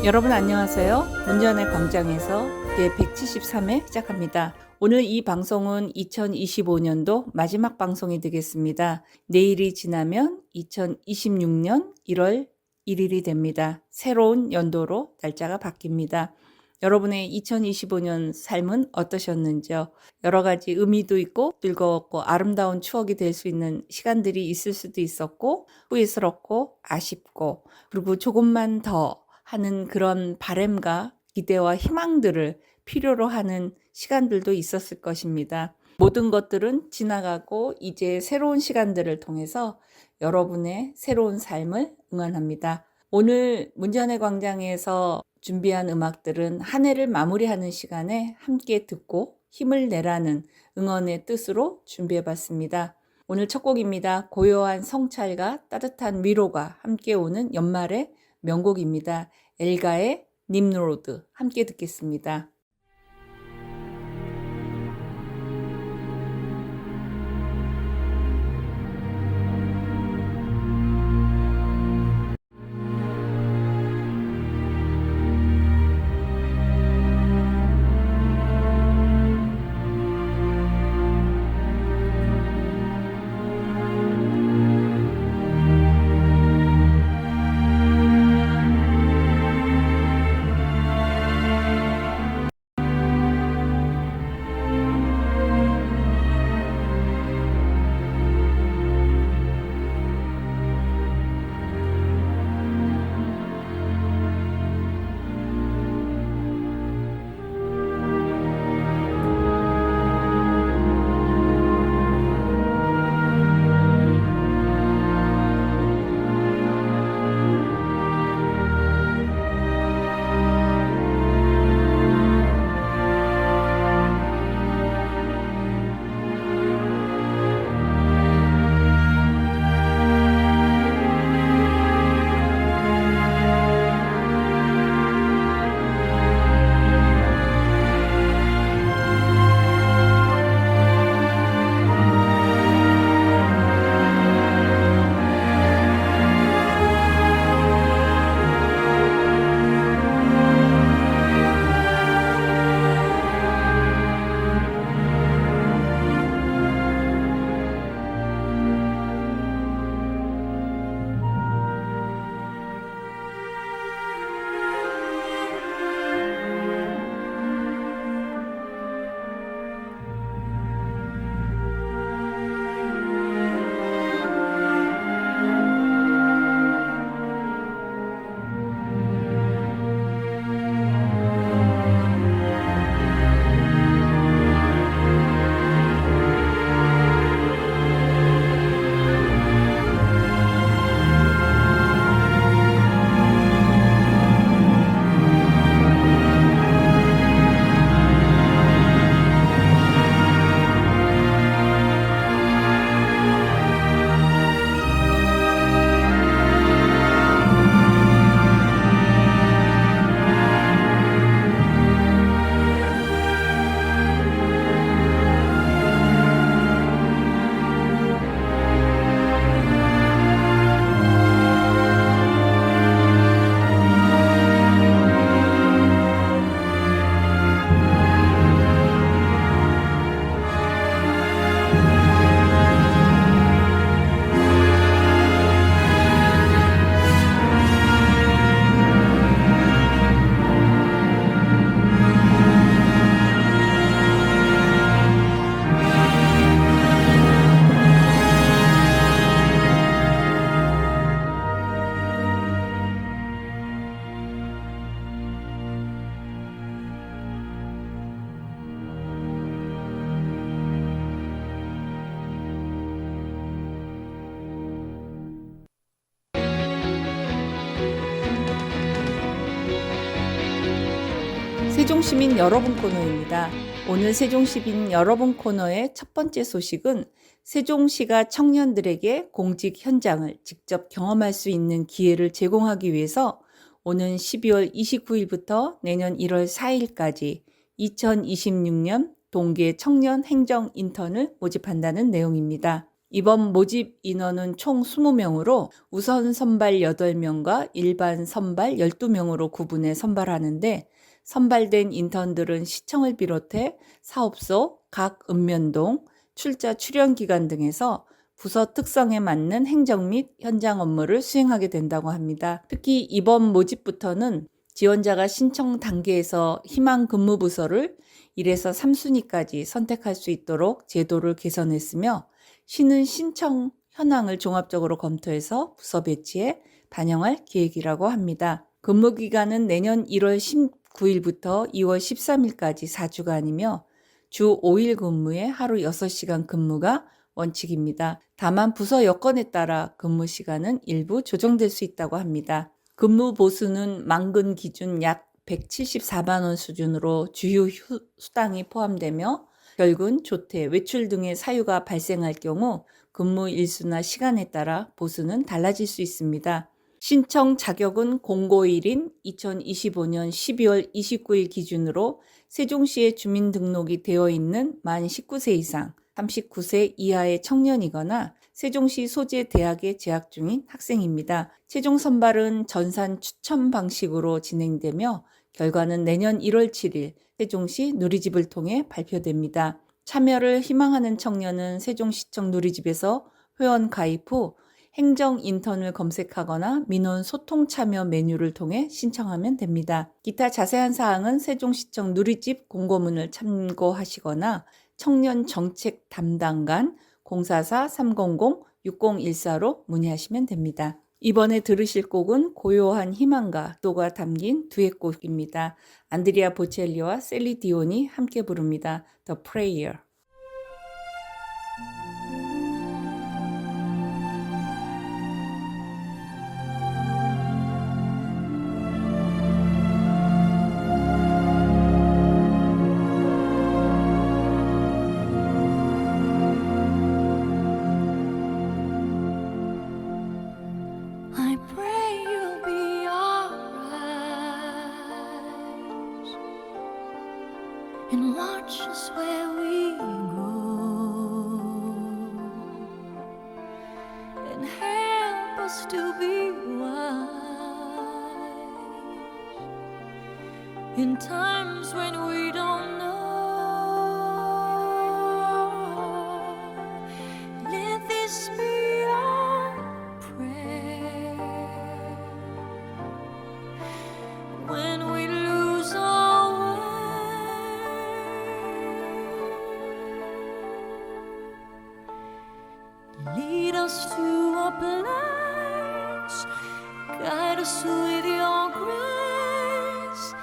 여러분 안녕하세요. 문전의 광장에서 제173회 시작합니다. 오늘 이 방송은 2025년도 마지막 방송이 되겠습니다. 내일이 지나면 2026년 1월 1일이 됩니다. 새로운 연도로 날짜가 바뀝니다. 여러분의 2025년 삶은 어떠셨는지요? 여러 가지 의미도 있고 즐거웠고 아름다운 추억이 될 수 있는 시간들이 있을 수도 있었고 후회스럽고 아쉽고 그리고 조금만 더 하는 그런 바램과 기대와 희망들을 필요로 하는 시간들도 있었을 것입니다. 모든 것들은 지나가고 이제 새로운 시간들을 통해서 여러분의 새로운 삶을 응원합니다. 오늘 문전의 광장에서 준비한 음악들은 한 해를 마무리하는 시간에 함께 듣고 힘을 내라는 응원의 뜻으로 준비해봤습니다. 오늘 첫 곡입니다. 고요한 성찰과 따뜻한 위로가 함께 오는 연말의 명곡입니다. 엘가의 님로드 함께 듣겠습니다. 세종시민 여러분 코너입니다. 오늘 세종시민 여러분 코너의 첫 번째 소식은 세종시가 청년들에게 공직 현장을 직접 경험할 수 있는 기회를 제공하기 위해서 오는 12월 29일부터 내년 1월 4일까지 2026년 동계 청년 행정 인턴을 모집한다는 내용입니다. 이번 모집 인원은 총 20명으로 우선 선발 8명과 일반 선발 12명으로 구분해 선발하는데, 선발된 인턴들은 시청을 비롯해 사업소, 각 읍면동, 출자 출연 기관 등에서 부서 특성에 맞는 행정 및 현장 업무를 수행하게 된다고 합니다. 특히 이번 모집부터는 지원자가 신청 단계에서 희망 근무 부서를 1에서 3순위까지 선택할 수 있도록 제도를 개선했으며, 시는 신청 현황을 종합적으로 검토해서 부서 배치에 반영할 계획이라고 합니다. 근무 기간은 내년 1월 19일부터 2월 13일까지 4주간이며 주 5일 근무에 하루 6시간 근무가 원칙입니다. 다만 부서 여건에 따라 근무 시간은 일부 조정될 수 있다고 합니다. 근무 보수는 만근 기준 약 174만 원 수준으로 주요 수당이 포함되며, 결근, 조퇴, 외출 등의 사유가 발생할 경우 근무 일수나 시간에 따라 보수는 달라질 수 있습니다. 신청 자격은 공고일인 2025년 12월 29일 기준으로 세종시에 주민등록이 되어 있는 만 19세 이상, 39세 이하의 청년이거나 세종시 소재 대학에 재학 중인 학생입니다. 최종 선발은 전산 추첨 방식으로 진행되며 결과는 내년 1월 7일 세종시 누리집을 통해 발표됩니다. 참여를 희망하는 청년은 세종시청 누리집에서 회원 가입 후 행정 인턴을 검색하거나 민원 소통 참여 메뉴를 통해 신청하면 됩니다. 기타 자세한 사항은 세종시청 누리집 공고문을 참고하시거나 청년 정책 담당관 044-300-6014로 문의하시면 됩니다. 이번에 들으실 곡은 고요한 희망과 기도가 담긴 듀엣곡입니다. 안드리아 보첼리와 셀리 디온이 함께 부릅니다. The Prayer. I pray you'll be alright and watch us where we go and help us to be wise in times when we don't know. Let this be our prayer when we lose our way. Lead us to a place, guide us with your grace,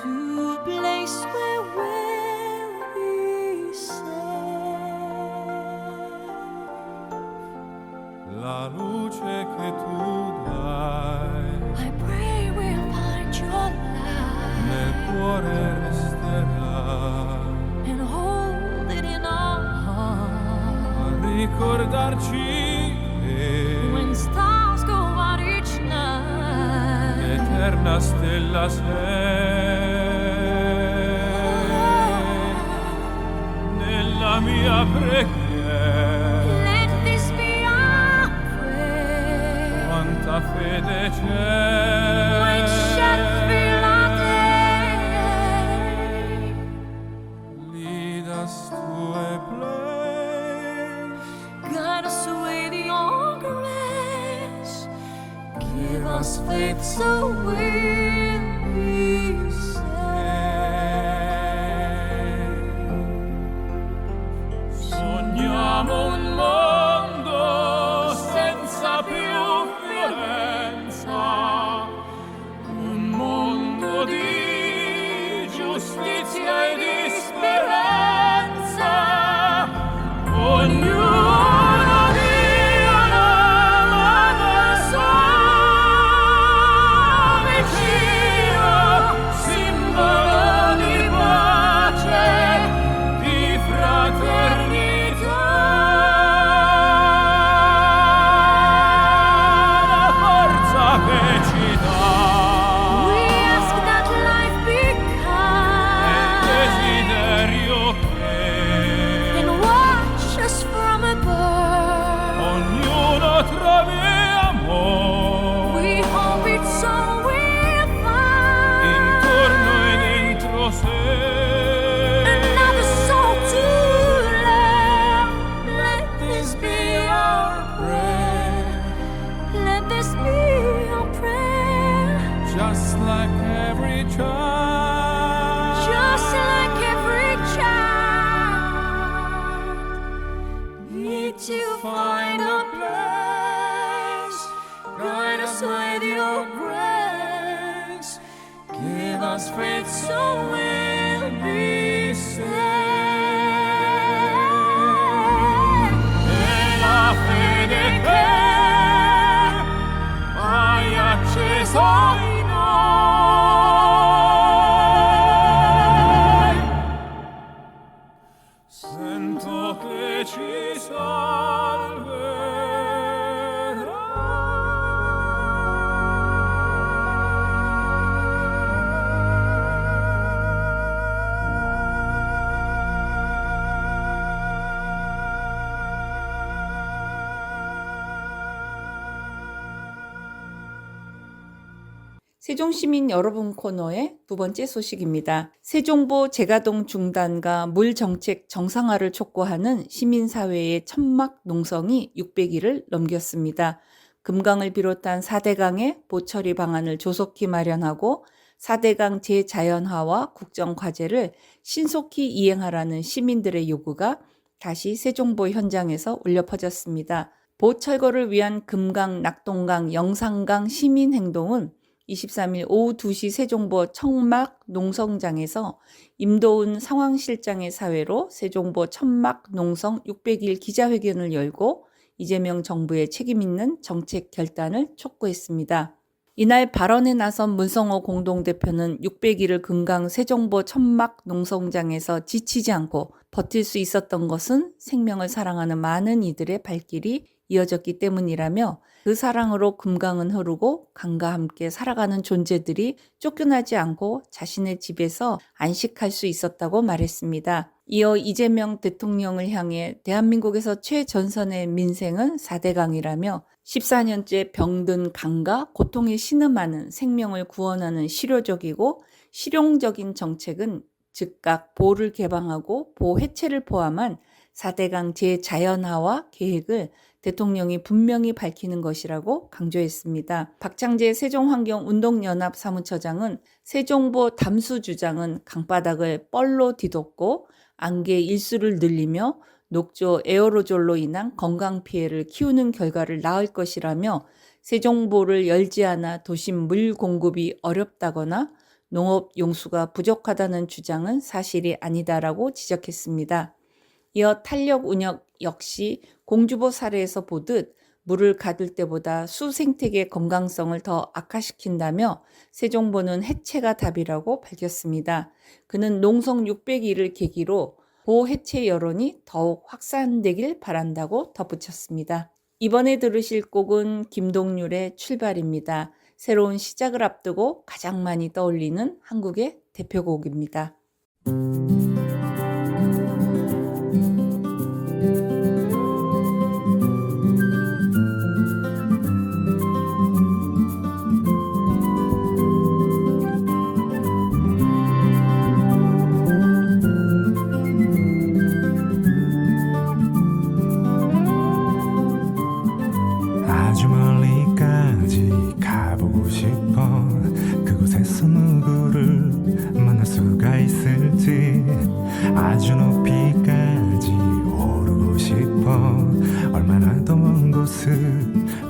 to a place where we'll be safe. La luce che tu dai I pray we'll find your nel light cuore resterà and hold it in our a heart. ricordarci When che stars go out each night, l'eterna stella sei nella mia preghiera. let this be our prayer. Quanta fede When c'è shall fill our day, lead us to a place, guide us with your grace, give us faith so we'll be saved. sogniamo un mondo senza più violenza, un mondo di giustizia e di speranza. Ognuno Dio l'ama al suo vicino, si find a place. Guide us with your grace. Give us faith so we'll be saved. La fede che hai acceso in noi, sento che ci 세종시민 여러분 코너의 두 번째 소식입니다. 세종보 재가동 중단과 물정책 정상화를 촉구하는 시민사회의 천막 농성이 600일을 넘겼습니다. 금강을 비롯한 4대강의 보처리 방안을 조속히 마련하고 4대강 재자연화와 국정과제를 신속히 이행하라는 시민들의 요구가 다시 세종보 현장에서 울려 퍼졌습니다. 보철거를 위한 금강, 낙동강, 영산강 시민행동은 23일 오후 2시 세종보 청막 농성장에서 임도훈 상황실장의 사회로 세종보 천막 농성 600일 기자회견을 열고 이재명 정부의 책임있는 정책 결단을 촉구했습니다. 이날 발언에 나선 문성호 공동대표는 600일을 금강 세종보 천막 농성장에서 지치지 않고 버틸 수 있었던 것은 생명을 사랑하는 많은 이들의 발길이 이어졌기 때문이라며 그 사랑으로 금강은 흐르고 강과 함께 살아가는 존재들이 쫓겨나지 않고 자신의 집에서 안식할 수 있었다고 말했습니다. 이어 이재명 대통령을 향해 대한민국에서 최전선의 민생은 4대강이라며 14년째 병든 강과 고통에 신음하는 생명을 구원하는 실효적이고 실용적인 정책은 즉각 보를 개방하고 보 해체를 포함한 4대강 재자연화와 계획을 대통령이 분명히 밝히는 것이라고 강조했습니다. 박창재 세종환경운동연합 사무처장은 세종보 담수주장은 강바닥을 뻘로 뒤덮고 안개 일수를 늘리며 녹조 에어로졸로 인한 건강 피해를 키우는 결과를 낳을 것이라며 세종보를 열지 않아 도심 물 공급이 어렵다거나 농업 용수가 부족하다는 주장은 사실이 아니다라고 지적했습니다. 이어 탄력 운영 역시 공주보 사례에서 보듯 물을 가둘 때보다 수 생태계 건강성을 더 악화시킨다며 세종보는 해체가 답이라고 밝혔습니다. 그는 농성 600일을 계기로 보 해체 여론이 더욱 확산되길 바란다고 덧붙였습니다. 이번에 들으실 곡은 김동률의 출발입니다. 새로운 시작을 앞두고 가장 많이 떠올리는 한국의 대표곡입니다. 아주 멀리까지 가보고 싶어. 그곳에서 누구를 만날 수가 있을지. 아주 높이까지 오르고 싶어. 얼마나 더 먼 곳을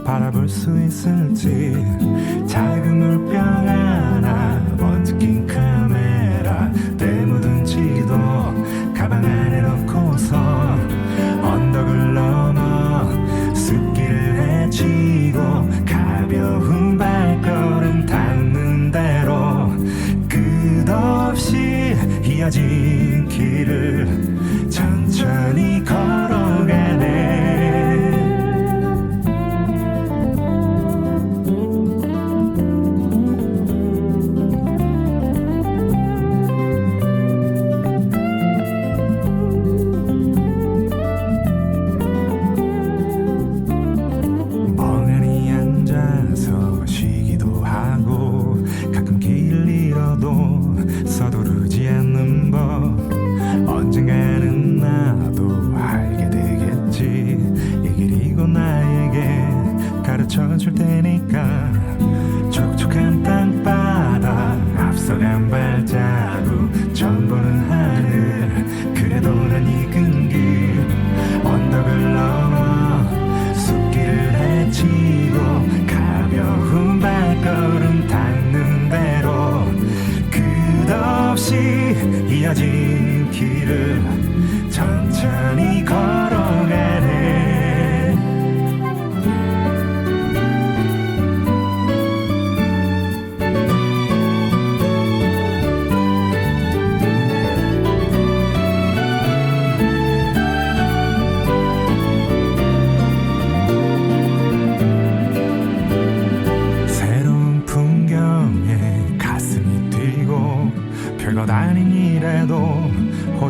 바라볼 수 있을지. 작은 물병 하나, 먼지 낀 카메라, 때 묻은 지도 가방 안에 넣고서 언덕을 넘어 숲길을 헤치고 가벼운 발걸음 닿는 대로 끝없이 이어진 길을 천천히 걸어가네. 멍하니 앉아서 쉬기도 하고 가끔 길을 잃어도 서두르지 않는 법. 언젠가는 나도 알게 되겠지. 이 길이 곧 나에게 가르쳐 줄 테니까. 촉촉한 땅바닥 앞서간 발자국 처음 보는 하늘. 그래도 난 익은 길 언덕을 넘어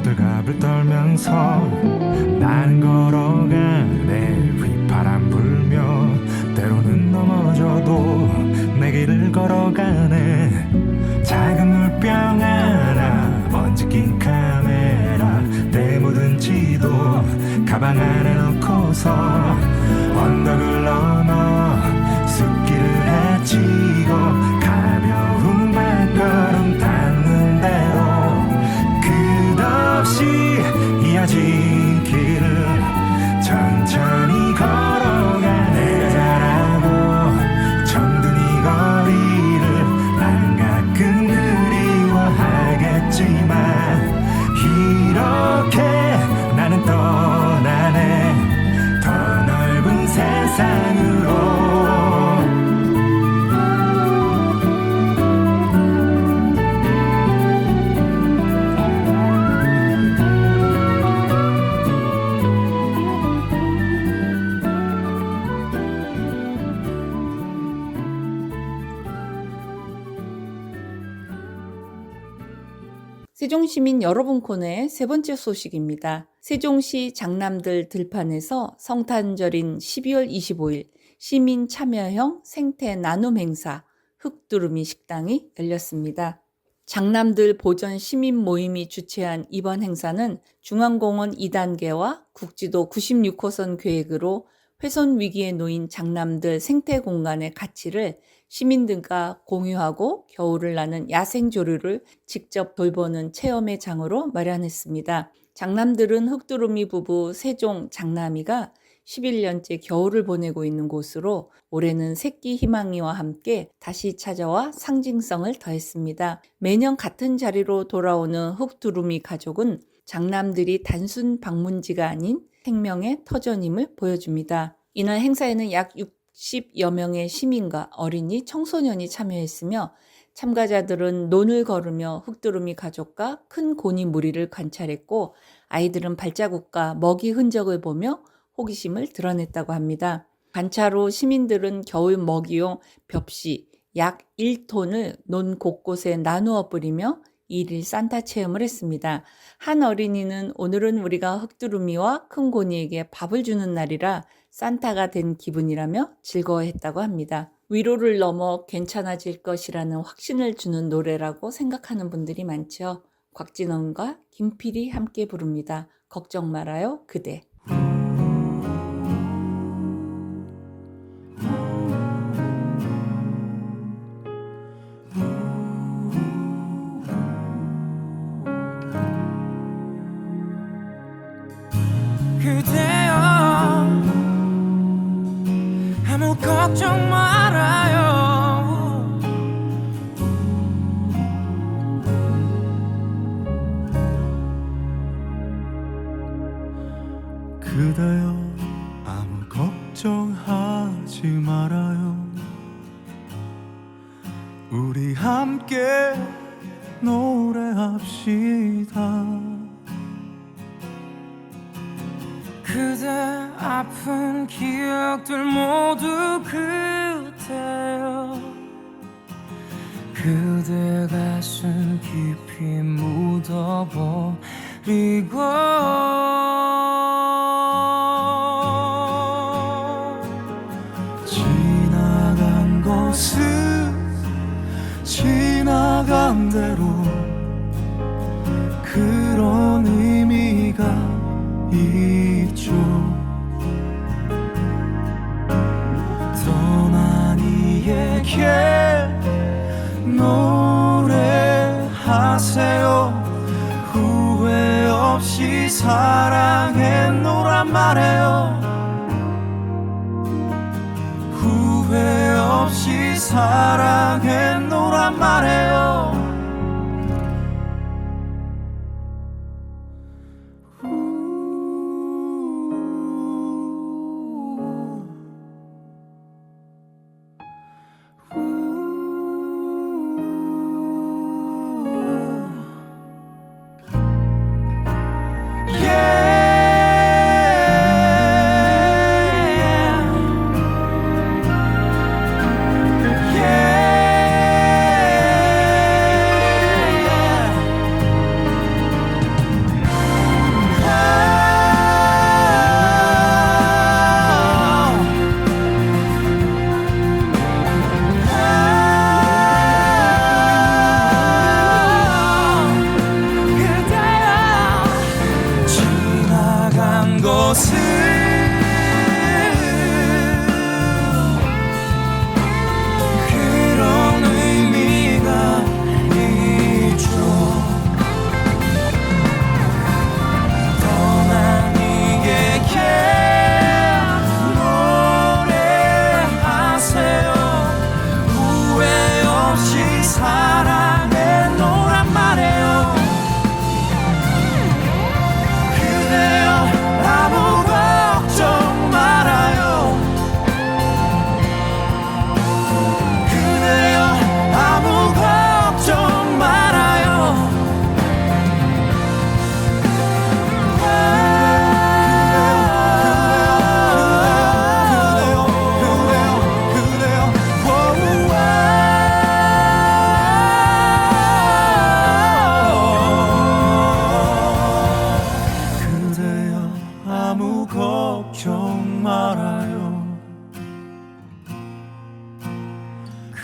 호들갑을 떨면서 나는 걸어가네. 휘파람 불며 때로는 넘어져도 내 길을 걸어가네. 작은 물병 하나, 먼지 낀 카메라, 내 모든 지도 가방 안에 넣고서 언덕을 넘어 숲길을 헤치고 가벼운 발걸음 닿는 대로 끝없이 이어진 길을 천천히 걸어가. 내가 잘하고 정든 이 거리를 난 가끔 그리워하겠지만 이렇게 나는 떠나네. 더 넓은 세상으로. 세종시민 여러분 코너의 세 번째 소식입니다. 세종시 장남들 들판에서 성탄절인 12월 25일 시민 참여형 생태 나눔 행사 흙두루미 식당이 열렸습니다. 장남들 보전 시민 모임이 주최한 이번 행사는 중앙공원 2단계와 국지도 96호선 계획으로 훼손 위기에 놓인 장남들 생태 공간의 가치를 시민들과 공유하고 겨울을 나는 야생조류를 직접 돌보는 체험의 장으로 마련했습니다. 장남들은 흙두루미 부부 세종 장남이가 11년째 겨울을 보내고 있는 곳으로 올해는 새끼 희망이와 함께 다시 찾아와 상징성을 더했습니다. 매년 같은 자리로 돌아오는 흙두루미 가족은 장남들이 단순 방문지가 아닌 생명의 터전임을 보여줍니다. 이날 행사에는 약 60여 명의 시민과 어린이, 청소년이 참여했으며 참가자들은 논을 걸으며 흙두루미 가족과 큰 고니 무리를 관찰했고 아이들은 발자국과 먹이 흔적을 보며 호기심을 드러냈다고 합니다. 관찰 후 시민들은 겨울 먹이용 벽시 약 1톤을 논 곳곳에 나누어 뿌리며 1일 산타 체험을 했습니다. 한 어린이는 오늘은 우리가 흙두루미와 큰 고니에게 밥을 주는 날이라 산타가 된 기분이라며 즐거워했다고 합니다. 위로를 넘어 괜찮아질 것이라는 확신을 주는 노래라고 생각하는 분들이 많죠. 곽진원과 김필이 함께 부릅니다. 걱정 말아요 그대. 그대여 아무 걱정 말아요. 그대여 아무 걱정하지 말아요. 우리 함께 노래합시다. 그대 아픈 기억들 모두 그대여 그대 가슴 깊이 묻어버리고 지나간 것은 지나간 대로 그런 의미가 있죠. 떠난 이에게 노래하세요. 후회 없이 사랑했노란 말해요. 후회 없이 사랑했노란 말해요.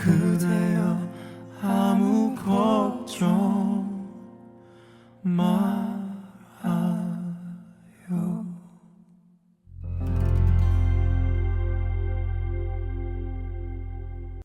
그대여 아무 걱정 말아요.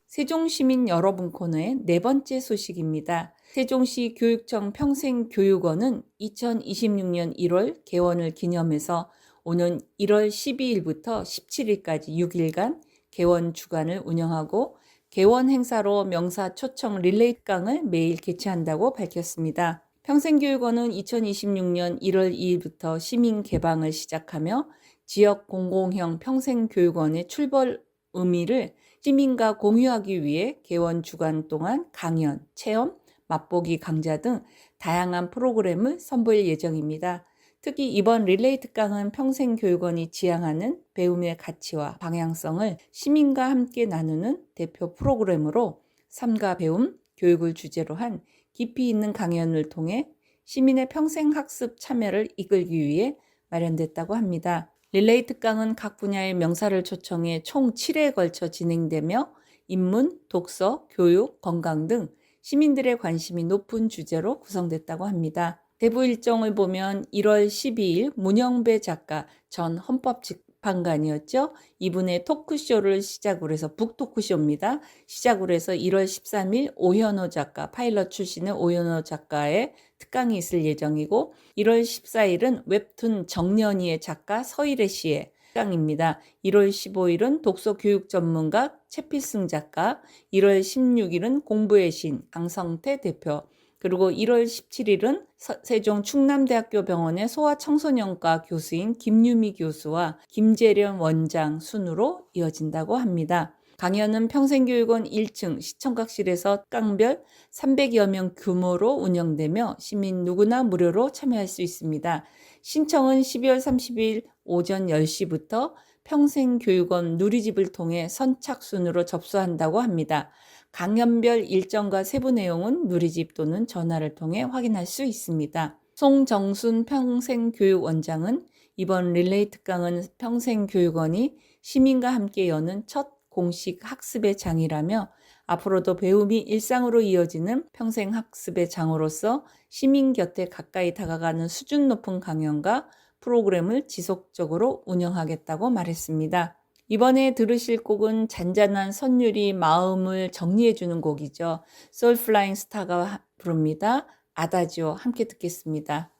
세종시민 여러분 코너의 네 번째 소식입니다. 세종시 교육청 평생교육원은 2026년 1월 개원을 기념해서 오는 1월 12일부터 17일까지 6일간 개원 주간을 운영하고 개원 행사로 명사 초청 릴레이 특강을 매일 개최한다고 밝혔습니다. 평생교육원은 2026년 1월 2일부터 시민 개방을 시작하며 지역 공공형 평생교육원의 출범 의미를 시민과 공유하기 위해 개원 주간 동안 강연, 체험, 맛보기 강좌 등 다양한 프로그램을 선보일 예정입니다. 특히 이번 릴레이 특강은 평생교육원이 지향하는 배움의 가치와 방향성을 시민과 함께 나누는 대표 프로그램으로 삶과 배움, 교육을 주제로 한 깊이 있는 강연을 통해 시민의 평생학습 참여를 이끌기 위해 마련됐다고 합니다. 릴레이 특강은 각 분야의 명사를 초청해 총 7회에 걸쳐 진행되며 인문, 독서, 교육, 건강 등 시민들의 관심이 높은 주제로 구성됐다고 합니다. 대부 일정을 보면 1월 12일 문영배 작가 전 헌법재판관이었죠. 이분의 토크쇼를 시작으로 해서 북토크쇼입니다. 시작으로 해서 1월 13일 오현호 작가, 파일럿 출신의 오현호 작가의 특강이 있을 예정이고 1월 14일은 웹툰 정년이의 작가 서일의 시의 특강입니다. 1월 15일은 독서 교육 전문가 최필승 작가, 1월 16일은 공부의 신 강성태 대표, 그리고 1월 17일은 세종 충남대학교 병원의 소아청소년과 교수인 김유미 교수와 김재련 원장 순으로 이어진다고 합니다. 강연은 평생교육원 1층 시청각실에서 특강별 300여 명 규모로 운영되며 시민 누구나 무료로 참여할 수 있습니다. 신청은 12월 30일 오전 10시부터 평생교육원 누리집을 통해 선착순으로 접수한다고 합니다. 강연별 일정과 세부 내용은 누리집 또는 전화를 통해 확인할 수 있습니다. 송정순 평생교육원장은 이번 릴레이 특강은 평생교육원이 시민과 함께 여는 첫 공식 학습의 장이라며 앞으로도 배움이 일상으로 이어지는 평생학습의 장으로서 시민 곁에 가까이 다가가는 수준 높은 강연과 프로그램을 지속적으로 운영하겠다고 말했습니다. 이번에 들으실 곡은 잔잔한 선율이 마음을 정리해주는 곡이죠. 소울플라잉 스타가 부릅니다. 아다지오 함께 듣겠습니다.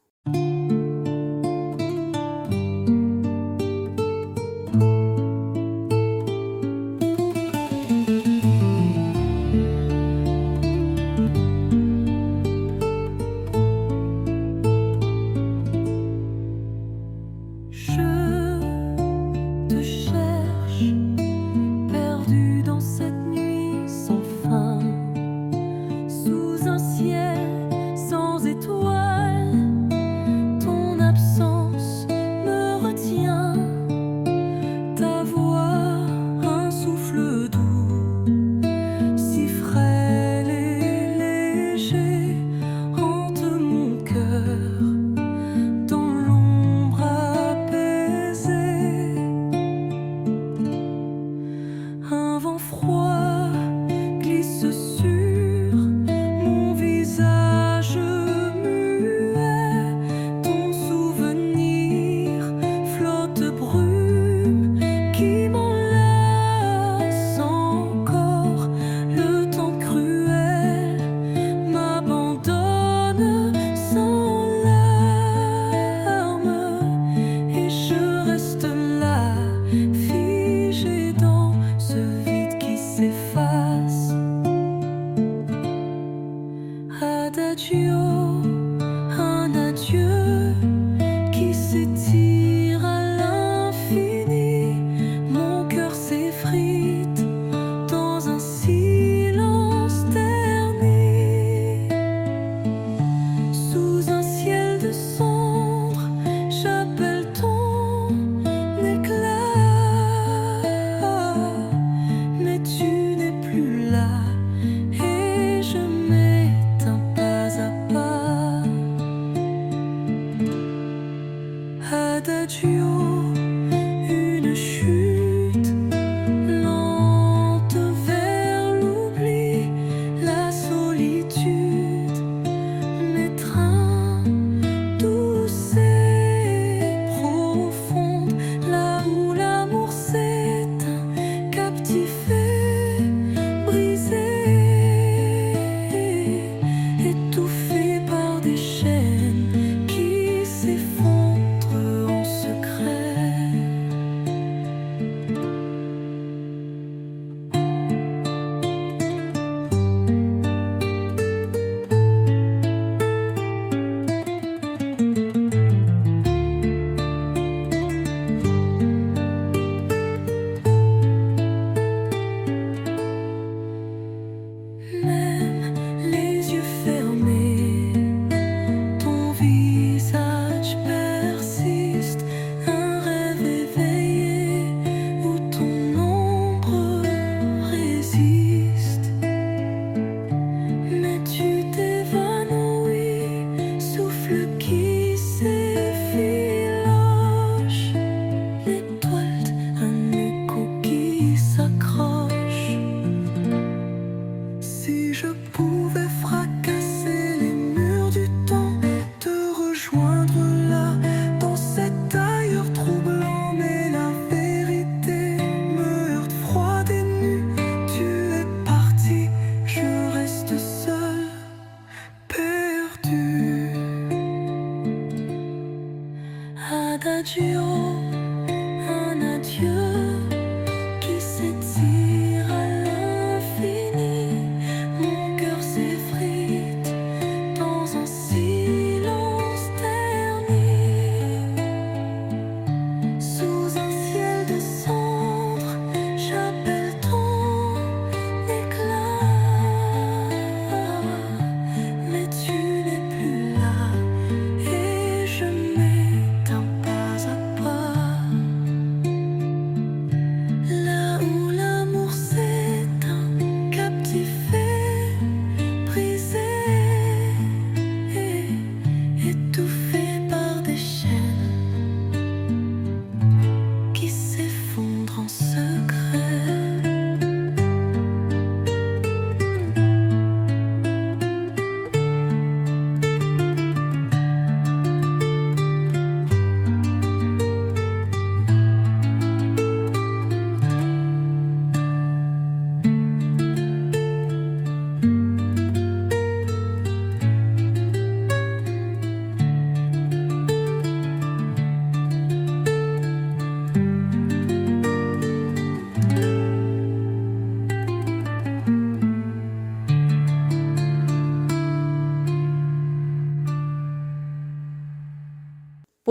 Sous un ciel sans étoiles,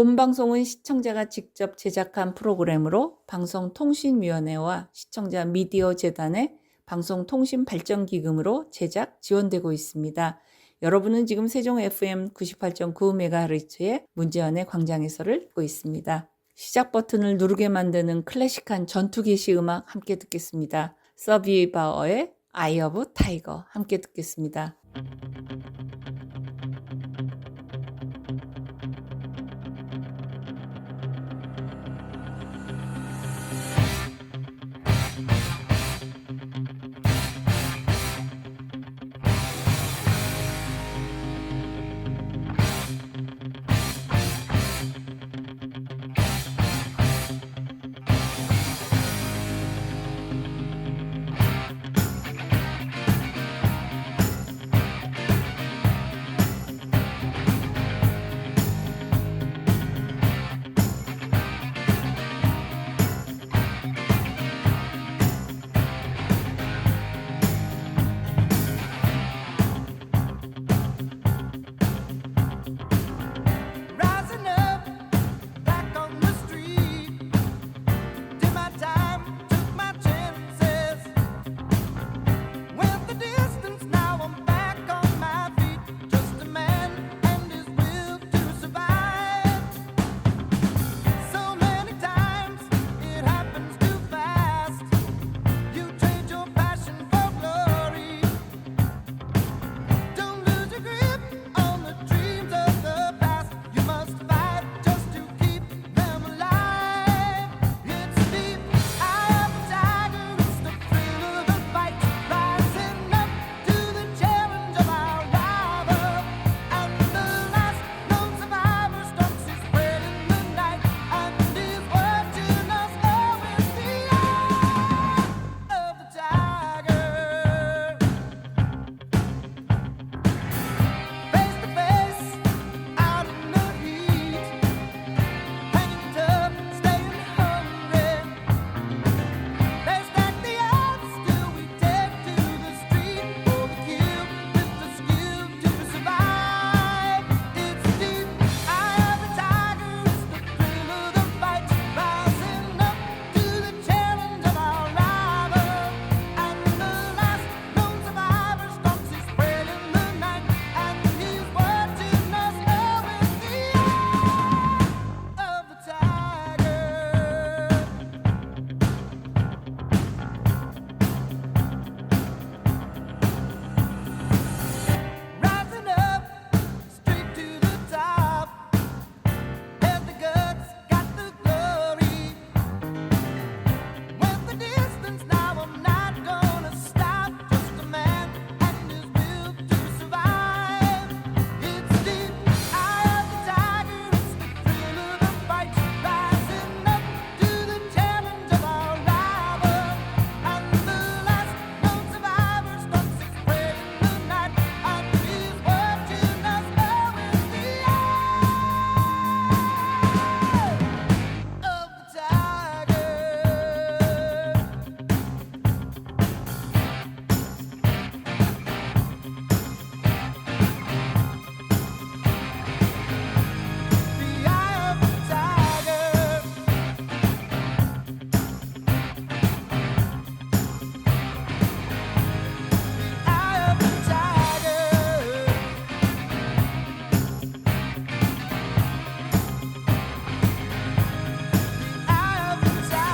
본 방송은 시청자가 직접 제작한 프로그램으로 방송통신위원회와 시청자 미디어 재단의 방송통신발전기금으로 제작 지원되고 있습니다. 여러분은 지금 세종 FM 98.9MHz의 문재원의 광장에서를 듣고 있습니다. 시작 버튼을 누르게 만드는 클래식한 전투 개시 음악 함께 듣겠습니다. 서비바어의 아이 오브 타이거 함께 듣겠습니다. Rising up back on the street, did my time, took my chances. Went the distance, now I'm back on my feet. Just a man and his will to survive. So many times it happens too fast. You trade your passion for glory. Don't lose your grip on the dreams of the past. You must fight just to keep them alive. It's the eye of the tiger, it's the thrill of the fight. Rising up to the challenge of our rival. And the last known survivor stalks his prey in the night. And is watching us all with the eye of the tiger. Face to face, out in the heat, hanging tough, staying hungry. They stack the odds till we take to the street for the kill with the skill to survive. It's the eye of the tiger, it's the thrill of the fight, rising up to the challenge of our rival. And the last known survivor stalks his prey in the night, and he's watching us all with the eye of the tiger. Rising up, straight to the top. Had the guts, got the glory. Went the distance, now I'm not gonna stop. Just a man and his will to survive. It's the eye of the tiger, it's the thrill of the fight. Rising up to the challenge of our rival. And the last known survivor stalks his prey in the night. And he's watching us all with the eye of the tiger. The eye of the tiger. Eye of the tiger. Eye of the tiger.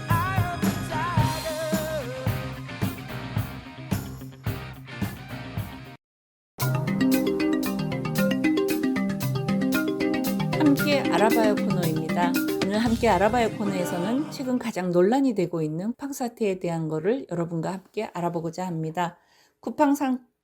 Eye of the tiger. 함께 알아봐요 코너입니다. 오늘 함께 알아봐요 코너에서는 최근 가장 논란이 되고 있는 쿠팡 사태에 대한 거를 여러분과 함께 알아보고자 합니다. 쿠팡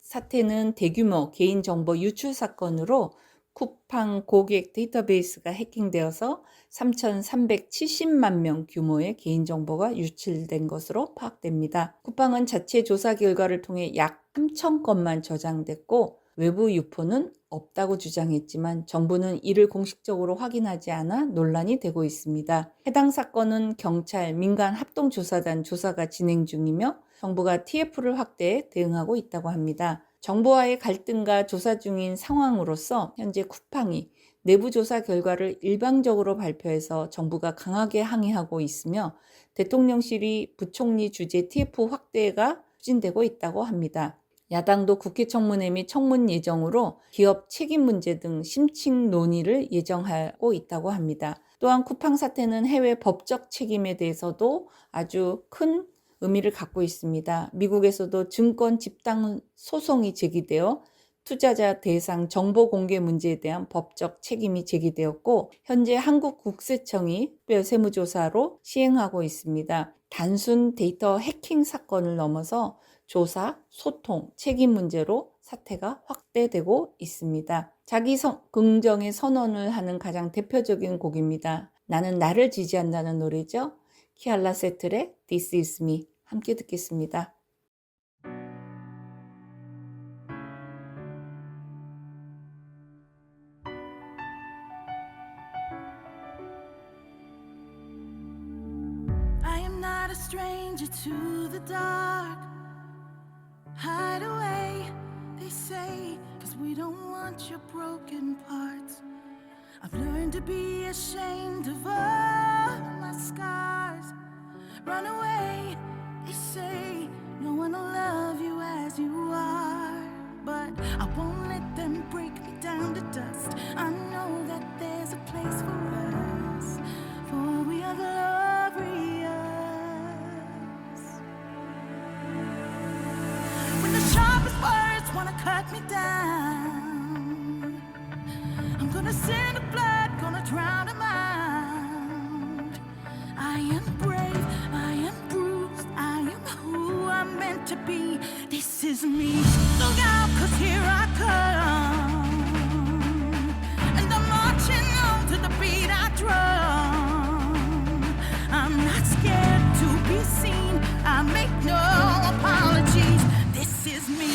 사태는 대규모 개인정보 유출 사건으로 쿠팡 고객 데이터베이스가 해킹되어서 3,370만 명 규모의 개인정보가 유출된 것으로 파악됩니다. 쿠팡은 자체 조사 결과를 통해 약 3,000건만 저장됐고 외부 유포는 없다고 주장했지만 정부는 이를 공식적으로 확인하지 않아 논란이 되고 있습니다. 해당 사건은 경찰, 민간 합동조사단 조사가 진행 중이며 정부가 TF를 확대해 대응하고 있다고 합니다. 정부와의 갈등과 조사 중인 상황으로서 현재 쿠팡이 내부 조사 결과를 일방적으로 발표해서 정부가 강하게 항의하고 있으며 대통령실이 부총리 주재 TF 확대가 추진되고 있다고 합니다. 야당도 국회 청문회 및 청문 예정으로 기업 책임 문제 등 심층 논의를 예정하고 있다고 합니다. 또한 쿠팡 사태는 해외 법적 책임에 대해서도 아주 큰 의미를 갖고 있습니다. 미국에서도 증권 집단 소송이 제기되어 투자자 대상 정보 공개 문제에 대한 법적 책임이 제기되었고 현재 한국국세청이 특별 세무조사로 시행하고 있습니다. 단순 데이터 해킹 사건을 넘어서 조사, 소통, 책임 문제로 사태가 확대되고 있습니다. 자기 긍정의 선언을 하는 가장 대표적인 곡입니다. 나는 나를 지지한다는 노래죠. 키알라 세틀의 This is me 함께 듣겠습니다. I am not a stranger to the dark. Hide away, they say, 'cause we don't want your broken parts. I've learned to be ashamed of all my scars. Run away, they say, no one will love you as you are. But I won't let them break me down to dust. I know that there's a place for us, for we are glorious. When the sharpest words wanna cut me down, I'm gonna send the blood, gonna drown them out. I am brave, I am bruised, I am who I'm meant to be. This is me. Look out, 'cause here I come, and I'm marching on to the beat I drum. I'm not scared to be seen, I make no apologies. This is me.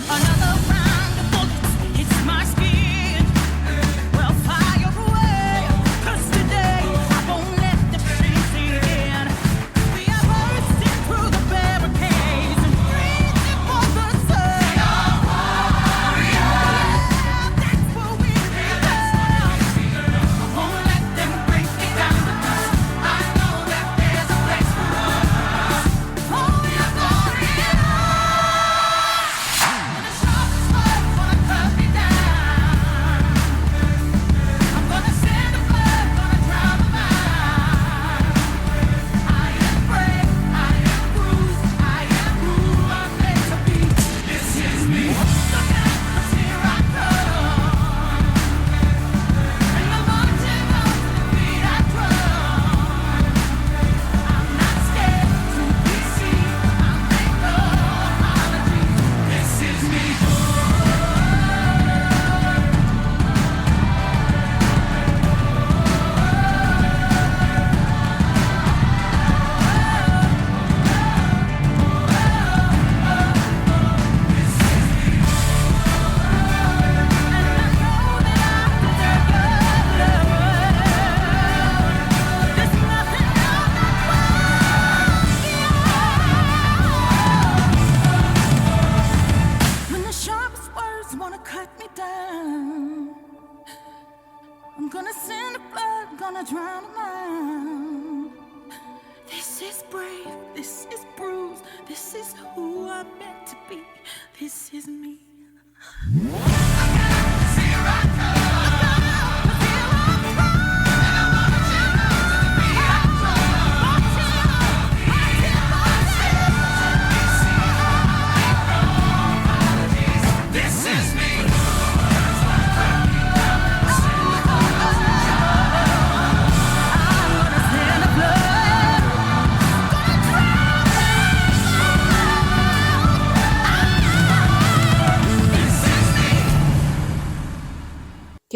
Another round of bullets hits my skin. Well, fire away, 'cause today I won't let the pain sink in. We are bursting through the barricades and reaching for the sun. Yeah, that's what we belong. I won't let them break me down to dust. I know that there's a place for us. Oh, we are glorious. When the sharpest words wanna cut me down, I'm gonna send the blood, gonna drown them out. I am brave, I am bruised, I am who I'm meant to be. This is me. Look out, 'cause here I come, and I'm marching on to the beat I drum. I'm not scared to be seen, I make no apologies. This is me. When the sharpest words wanna cut me down, I'm gonna send the blood, gonna drown them out. This is brave, this is bruised, this is who I'm meant to be. This is me. This is me. I'm gonna send the blood, gonna drown them out.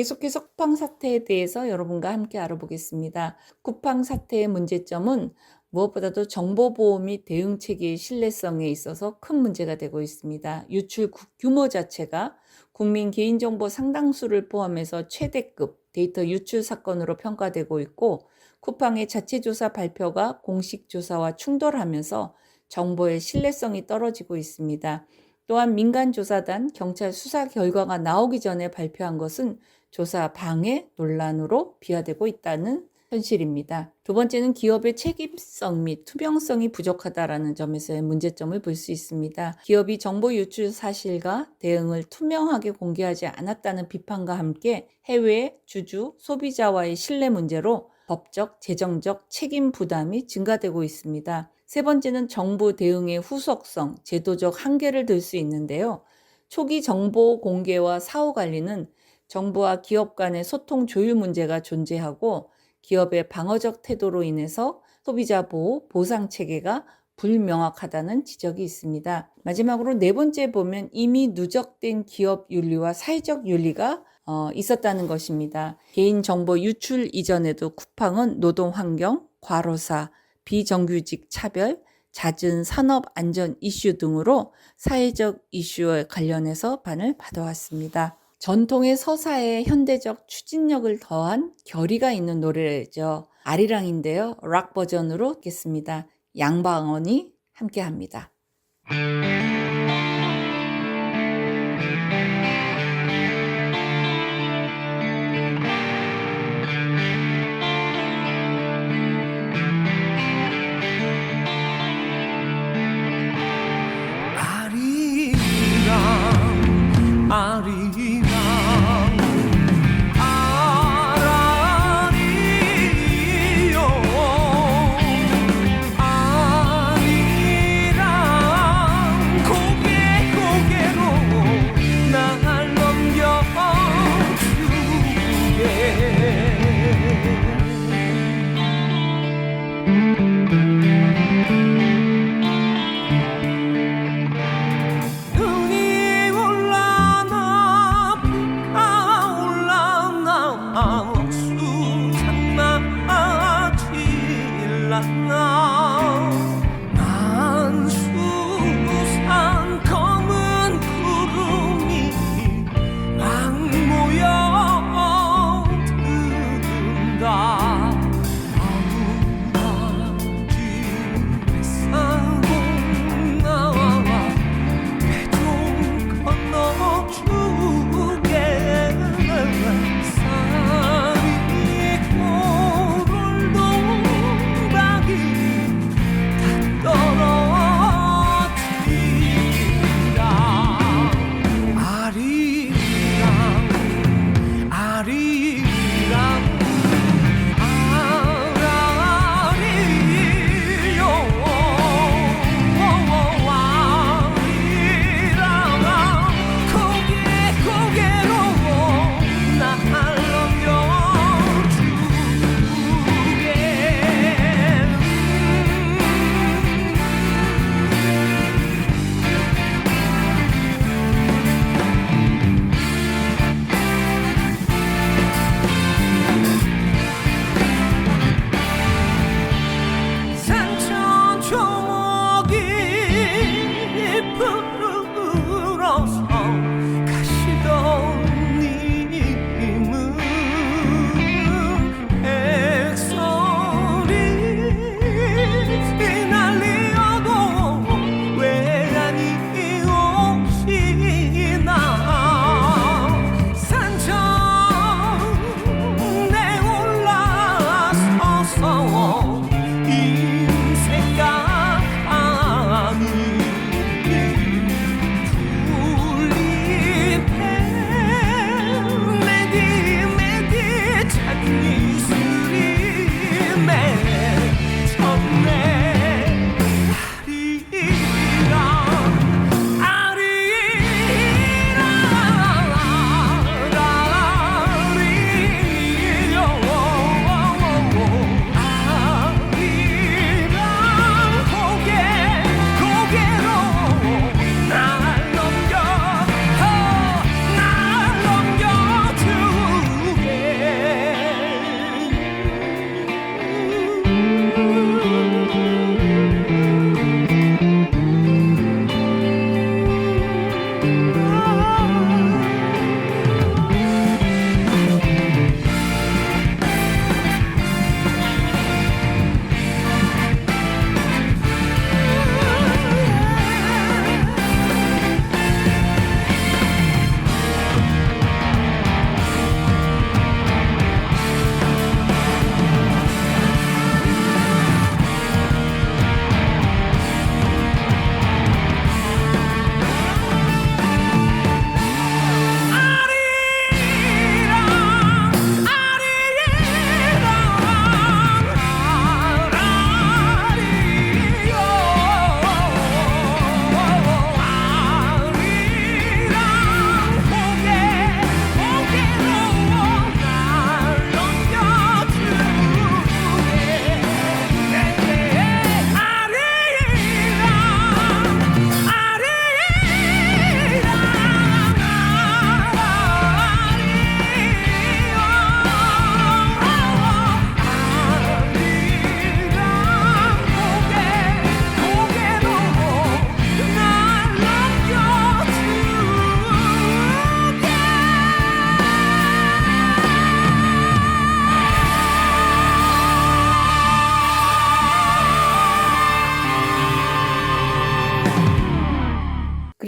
계속해서 쿠팡 사태에 대해서 여러분과 함께 알아보겠습니다. 쿠팡 사태의 문제점은 무엇보다도 정보보호 및 대응체계의 신뢰성에 있어서 큰 문제가 되고 있습니다. 유출 규모 자체가 국민 개인정보 상당수를 포함해서 최대급 데이터 유출 사건으로 평가되고 있고, 쿠팡의 자체조사 발표가 공식 조사와 충돌하면서 정보의 신뢰성이 떨어지고 있습니다. 또한 민간조사단, 경찰 수사 결과가 나오기 전에 발표한 것은 조사 방해 논란으로 비화되고 있다는 현실입니다. 두 번째는 기업의 책임성 및 투명성이 부족하다라는 점에서의 문제점을 볼 수 있습니다. 기업이 정보 유출 사실과 대응을 투명하게 공개하지 않았다는 비판과 함께 해외, 주주, 소비자와의 신뢰 문제로 법적, 재정적 책임 부담이 증가되고 있습니다. 세 번째는 정부 대응의 후속성, 제도적 한계를 들 수 있는데요. 초기 정보 공개와 사후 관리는 정부와 기업 간의 소통 조율 문제가 존재하고, 기업의 방어적 태도로 인해서 소비자 보호, 보상 체계가 불명확하다는 지적이 있습니다. 마지막으로 네 번째 보면 이미 누적된 기업 윤리와 사회적 윤리가 있었다는 것입니다. 개인정보 유출 이전에도 쿠팡은 노동환경, 과로사, 비정규직 차별, 잦은 산업 안전 이슈 등으로 사회적 이슈에 관련해서 반을 받아왔습니다. 전통의 서사에 현대적 추진력을 더한 결의가 있는 노래죠. 아리랑인데요. 락 버전으로 듣겠습니다. 양방언이 함께합니다. 아리랑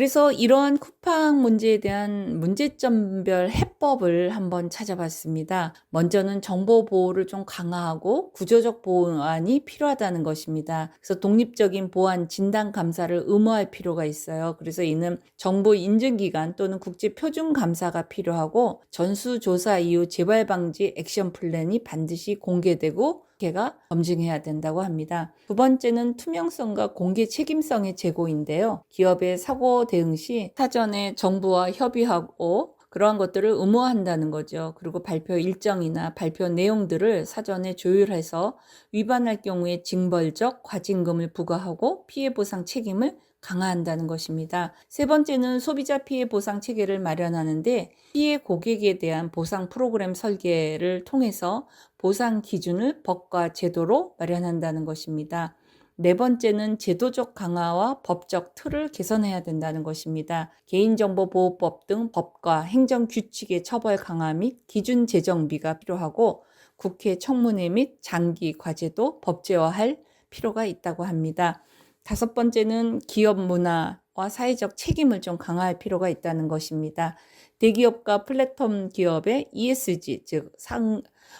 그래서 이러한 쿠팡 문제에 대한 문제점별 해법을 한번 찾아봤습니다. 먼저는 정보 보호를 좀 강화하고 구조적 보완이 필요하다는 것입니다. 그래서 독립적인 보안 진단 감사를 의무화할 필요가 있어요. 그래서 이는 정부 인증기관 또는 국제 표준 감사가 필요하고 전수조사 이후 재발 방지 액션 플랜이 반드시 공개되고 가 검증해야 된다고 합니다. 두 번째는 투명성과 공개 책임성의 제고인데요. 기업의 사고 대응 시 사전에 정부와 협의하고 그러한 것들을 의무화한다는 거죠. 그리고 발표 일정이나 발표 내용들을 사전에 조율해서 위반할 경우에 징벌적 과징금을 부과하고 피해 보상 책임을 강화한다는 것입니다. 세 번째는 소비자 피해 보상 체계를 마련하는데 피해 고객에 대한 보상 프로그램 설계를 통해서 보상 기준을 법과 제도로 마련한다는 것입니다. 네 번째는 제도적 강화와 법적 틀을 개선해야 된다는 것입니다. 개인정보보호법 등 법과 행정규칙의 처벌 강화 및 기준 제정비가 필요하고 국회 청문회 및 장기 과제도 법제화할 필요가 있다고 합니다. 다섯 번째는 기업 문화와 사회적 책임을 좀 강화할 필요가 있다는 것입니다. 대기업과 플랫폼 기업의 ESG, 즉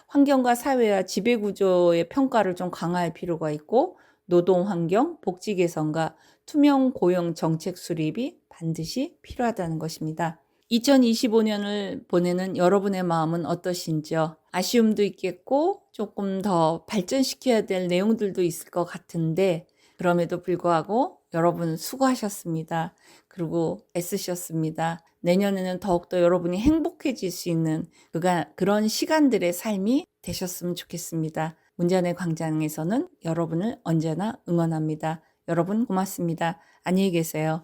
환경과 사회와 지배구조의 평가를 좀 강화할 필요가 있고 노동환경, 복지 개선과 투명 고용 정책 수립이 반드시 필요하다는 것입니다. 2025년을 보내는 여러분의 마음은 어떠신지요? 아쉬움도 있겠고 조금 더 발전시켜야 될 내용들도 있을 것 같은데 그럼에도 불구하고 여러분 수고하셨습니다. 그리고 애쓰셨습니다. 내년에는 더욱더 여러분이 행복해질 수 있는 그런 시간들의 삶이 되셨으면 좋겠습니다. 문제안의 광장에서는 여러분을 언제나 응원합니다. 여러분 고맙습니다. 안녕히 계세요.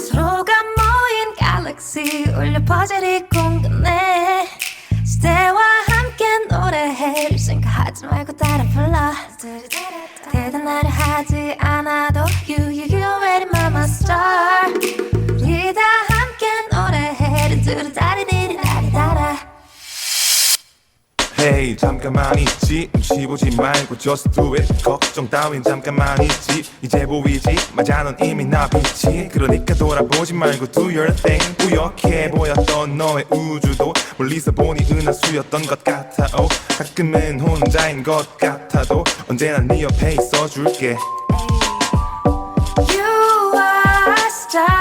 서로가 모인 갤럭시 울려 퍼즐이 궁금해 시대와 함께 노래해 생각하지 말고 따라 불러 대단하려 하지 않아도 You already my master 우리 다 함께 노래해 두루다리디리다리다라 Hey 잠깐만 있지 눈치 보지 말고 just do it 걱정 따윈 잠깐만 있지 이제 보이지 맞아 넌 이미 나 빛이 그러니까 돌아보지 말고 do your thing 우연해 보였던 너의 우주도 멀리서 보니 은하수였던 것 같아 가끔은 혼자인 것 같아도 언제나 네 옆에 있어줄게 You are a star